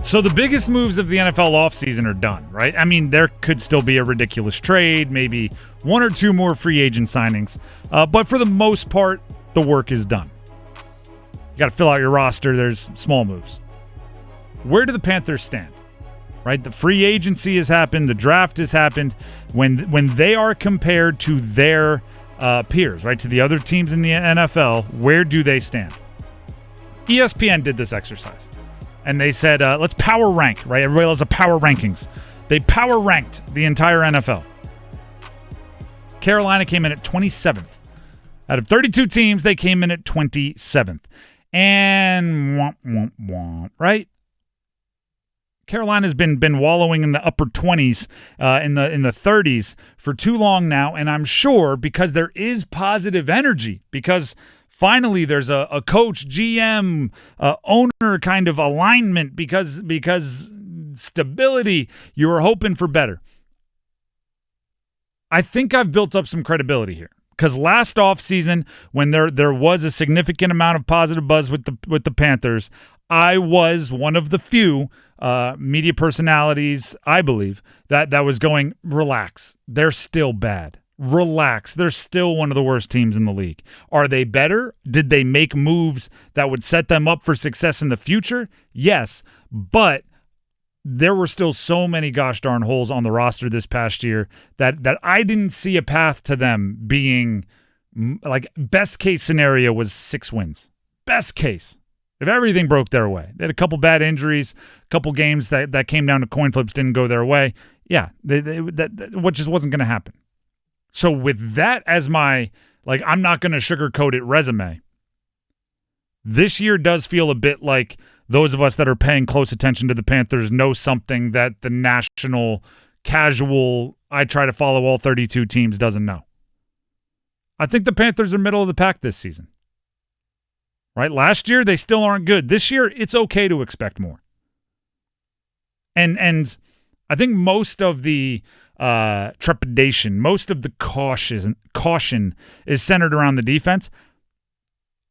So the biggest moves of the NFL offseason are done, right? I mean, there could still be a ridiculous trade, maybe one or two more free agent signings. But for the most part, the work is done. You got to fill out your roster. There's small moves. Where do the Panthers stand? Right? The free agency has happened. The draft has happened. When they are compared to their peers, right, to the other teams in the NFL, where do they stand? ESPN did this exercise. And they said, let's power rank, right? Everybody loves the power rankings. They power ranked the entire NFL. Carolina came in at 27th. Out of 32 teams, they came in at 27th. And right? Carolina's been wallowing in the upper 20s, in the 30s for too long now, and I'm sure because there is positive energy, because finally there's a coach, GM, owner kind of alignment, because stability, you were hoping for better. I think I've built up some credibility here. Because last offseason, when there was a significant amount of positive buzz with the Panthers, I was one of the few media personalities, I believe, that was going, relax. They're still bad. Relax. They're still one of the worst teams in the league. Are they better? Did they make moves that would set them up for success in the future? Yes, but there were still so many gosh darn holes on the roster this past year that I didn't see a path to them being, like, best case scenario was 6 wins. Best case. If everything broke their way. They had a couple bad injuries, a couple games that came down to coin flips didn't go their way. Yeah, what just wasn't going to happen. So with that as my, like, I'm not going to sugarcoat it resume, this year does feel a bit like those of us that are paying close attention to the Panthers know something that the national casual, I try to follow all 32 teams, doesn't know. I think the Panthers are middle of the pack this season. Right? Last year, they still aren't good. This year, it's okay to expect more. And I think most of the trepidation, most of the caution is centered around the defense.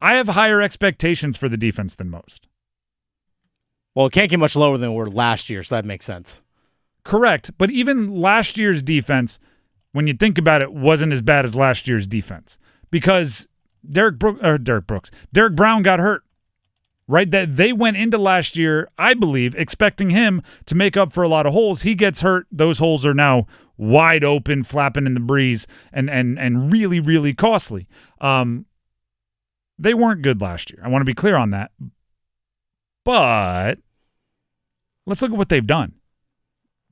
I have higher expectations for the defense than most. Well, it can't get much lower than we were last year, so that makes sense. Correct. But even last year's defense, when you think about it, wasn't as bad as last year's defense. Because Derrick Brown got hurt. Right? That they went into last year, I believe, expecting him to make up for a lot of holes. He gets hurt. Those holes are now wide open, flapping in the breeze, and really, really costly. They weren't good last year. I want to be clear on that. But let's look at what they've done.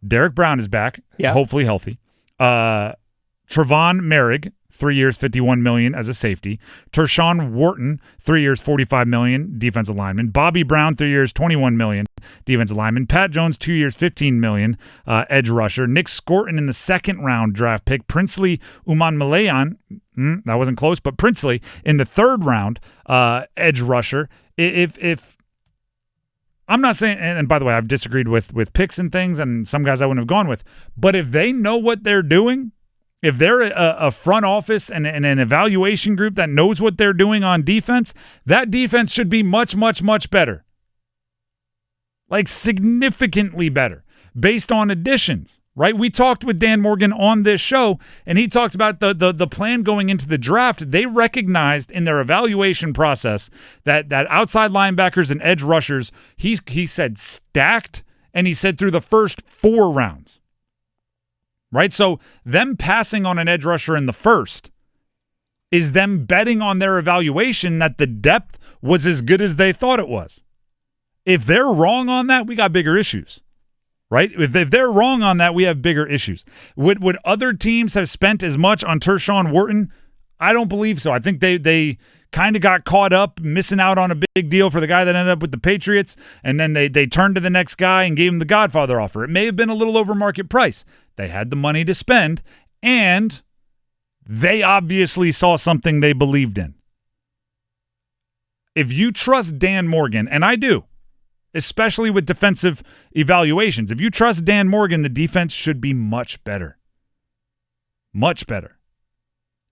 Derrick Brown is back, hopefully healthy. Trevon Merrick, 3 years, $51 million as a safety. Tershawn Wharton, 3 years, $45 million, defensive lineman. Bobby Brown, 3 years, $21 million, defensive lineman. Pat Jones, 2 years, $15 million, edge rusher. Nick Scorton in the second-round draft pick. Princely Umanmilayan, that wasn't close, but Princely in the third round, edge rusher. If I'm not saying, and by the way, I've disagreed with picks and things, and some guys I wouldn't have gone with, but if they know what they're doing, if they're a front office and an evaluation group that knows what they're doing on defense, that defense should be much, much, much better. Like significantly better based on additions, right? We talked with Dan Morgan on this show, and he talked about the plan going into the draft. They recognized in their evaluation process that outside linebackers and edge rushers, he said stacked, and he said through the first 4 rounds. Right? So them passing on an edge rusher in the first is them betting on their evaluation that the depth was as good as they thought it was. If they're wrong on that, we got bigger issues. Right? If they're wrong on that, we have bigger issues. Would other teams have spent as much on Tershawn Wharton? I don't believe so. I think they kind of got caught up missing out on a big deal for the guy that ended up with the Patriots, and then they turned to the next guy and gave him the Godfather offer. It may have been a little over market price. They had the money to spend, and they obviously saw something they believed in. If you trust Dan Morgan, and I do, especially with defensive evaluations, if you trust Dan Morgan, the defense should be much better. Much better.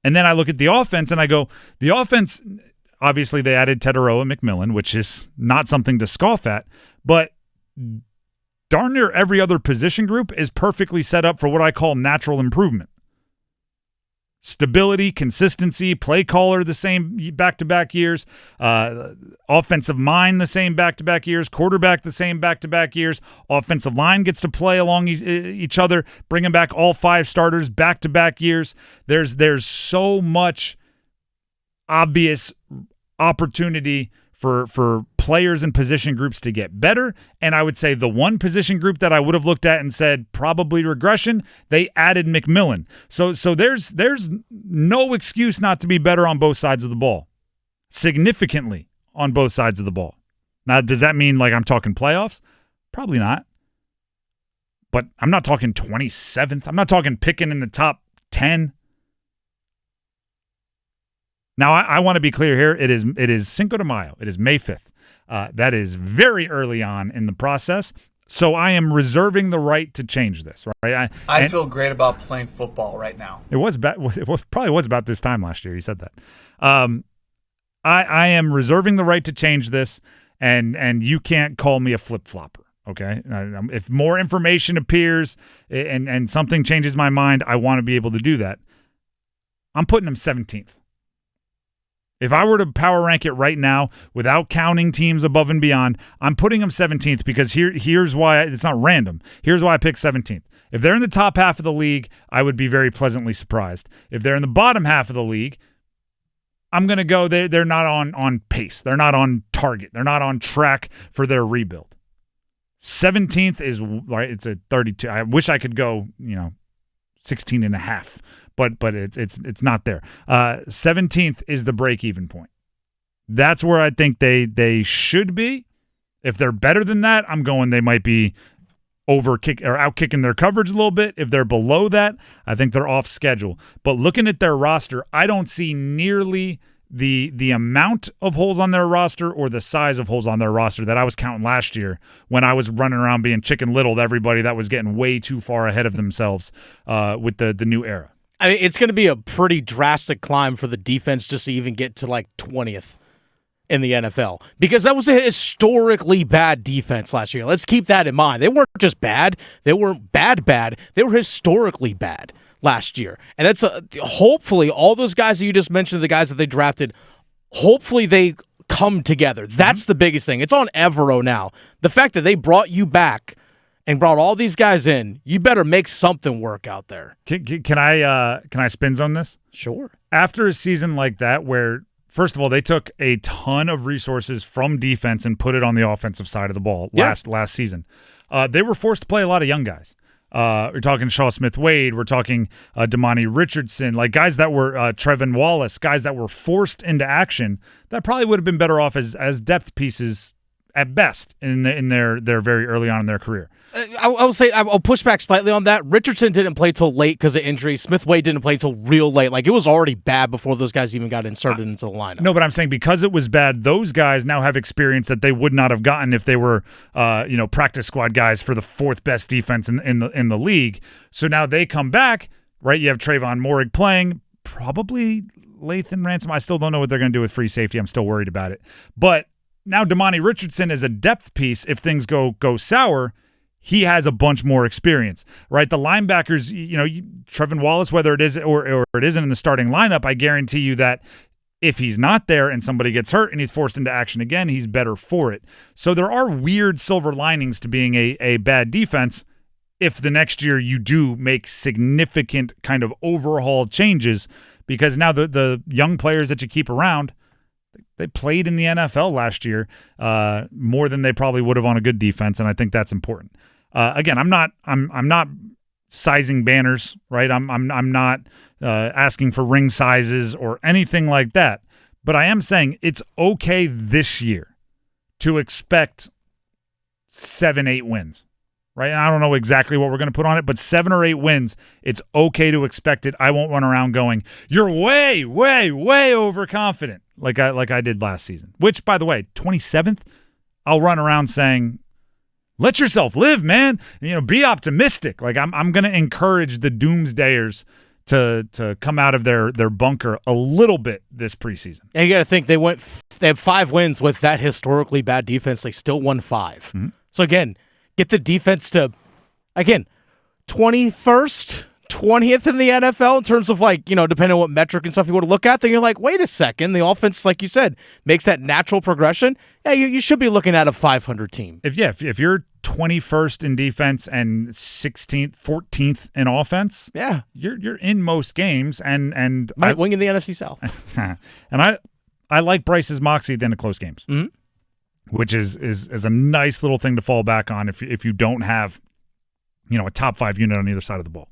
And then I look at the offense, and I go, the offense, obviously they added Tepper and McMillan, which is not something to scoff at, but darn near every other position group is perfectly set up for what I call natural improvement. Stability, consistency, play caller the same back-to-back years, offensive mind the same back-to-back years, quarterback the same back-to-back years, offensive line gets to play along each other, bringing back all 5 starters back-to-back years. There's so much obvious opportunity for players and position groups to get better, and I would say the one position group that I would have looked at and said probably regression, they added McMillan. So there's no excuse not to be better on both sides of the ball, significantly on both sides of the ball. Now, does that mean like I'm talking playoffs? Probably not. But I'm not talking 27th. I'm not talking picking in the top 10. Now, I want to be clear here. It is Cinco de Mayo. It is May 5th. That is very early on in the process. So I am reserving the right to change this. Right? I feel great about playing football right now. It probably was about this time last year. You said that. I am reserving the right to change this, and you can't call me a flip-flopper. Okay? If more information appears and something changes my mind, I want to be able to do that. I'm putting him 17th. If I were to power rank it right now without counting teams above and beyond, I'm putting them 17th because here's why it's not random. Here's why I picked 17th. If they're in the top half of the league, I would be very pleasantly surprised. If they're in the bottom half of the league, I'm going to go they're not on pace. They're not on target. They're not on track for their rebuild. 17th is right. It's a 32. I wish I could go, 16 and a half. But it's not there. 17th is the break-even point. That's where I think they should be. If they're better than that, I'm going they might be out-kicking their coverage a little bit. If they're below that, I think they're off schedule. But looking at their roster, I don't see nearly the amount of holes on their roster or the size of holes on their roster that I was counting last year when I was running around being chicken little to everybody that was getting way too far ahead of themselves with the new era. I mean, it's going to be a pretty drastic climb for the defense just to even get to like 20th in the NFL because that was a historically bad defense last year. Let's keep that in mind. They weren't just bad. They weren't bad. They were historically bad last year. And that's hopefully all those guys that you just mentioned, the guys that they drafted, hopefully they come together. That's the biggest thing. It's on Evero now. The fact that they brought you back and brought all these guys in, you better make something work out there. Can I spin zone this? Sure. After a season like that where, first of all, they took a ton of resources from defense and put it on the offensive side of the ball last season, they were forced to play a lot of young guys. We're talking Shaw Smith-Wade. We're talking Damani Richardson, like guys that were Trevin Wallace, guys that were forced into action that probably would have been better off as depth pieces at best in their very early on in their career. I will say I'll push back slightly on that. Richardson didn't play till late because of injury. Smith-Wade didn't play till real late. Like it was already bad before those guys even got inserted into the lineup. No, but I'm saying because it was bad, those guys now have experience that they would not have gotten if they were, practice squad guys for the 4th best defense in the league. So now they come back, right? You have Trayvon Moehrig playing, probably Lathan Ransom. I still don't know what they're going to do with free safety. I'm still worried about it. But now Damani Richardson is a depth piece. If things go sour, he has a bunch more experience, right? The linebackers, Trevin Wallace, whether it is or it isn't in the starting lineup, I guarantee you that if he's not there and somebody gets hurt and he's forced into action again, he's better for it. So there are weird silver linings to being a bad defense if the next year you do make significant kind of overhaul changes because now the young players that you keep around, they played in the NFL last year more than they probably would have on a good defense, and I think that's important. Again, I'm not sizing banners, right? I'm not asking for ring sizes or anything like that. But I am saying it's okay this year to expect 7-8 wins, right? And I don't know exactly what we're going to put on it, but 7 or 8 wins, it's okay to expect it. I won't run around going, "You're way, way, way overconfident," like I did last season. Which, by the way, 27th, I'll run around saying, let yourself live, man. Be optimistic. Like I'm going to encourage the doomsdayers to come out of their bunker a little bit this preseason. And you got to think they have 5 wins with that historically bad defense. They still won 5. Mm-hmm. So again, get the defense to, again, 21st, 20th in the NFL in terms of depending on what metric and stuff you want to look at, then you're like, wait a second, the offense, like you said, makes that natural progression. Yeah, you should be looking at a 500 team. If you're 21st in defense and 16th, 14th in offense, yeah, you're in most games and might win in the NFC South. And I like Bryce's moxie than the close games, which is a nice little thing to fall back on if you don't have a top 5 unit on either side of the ball.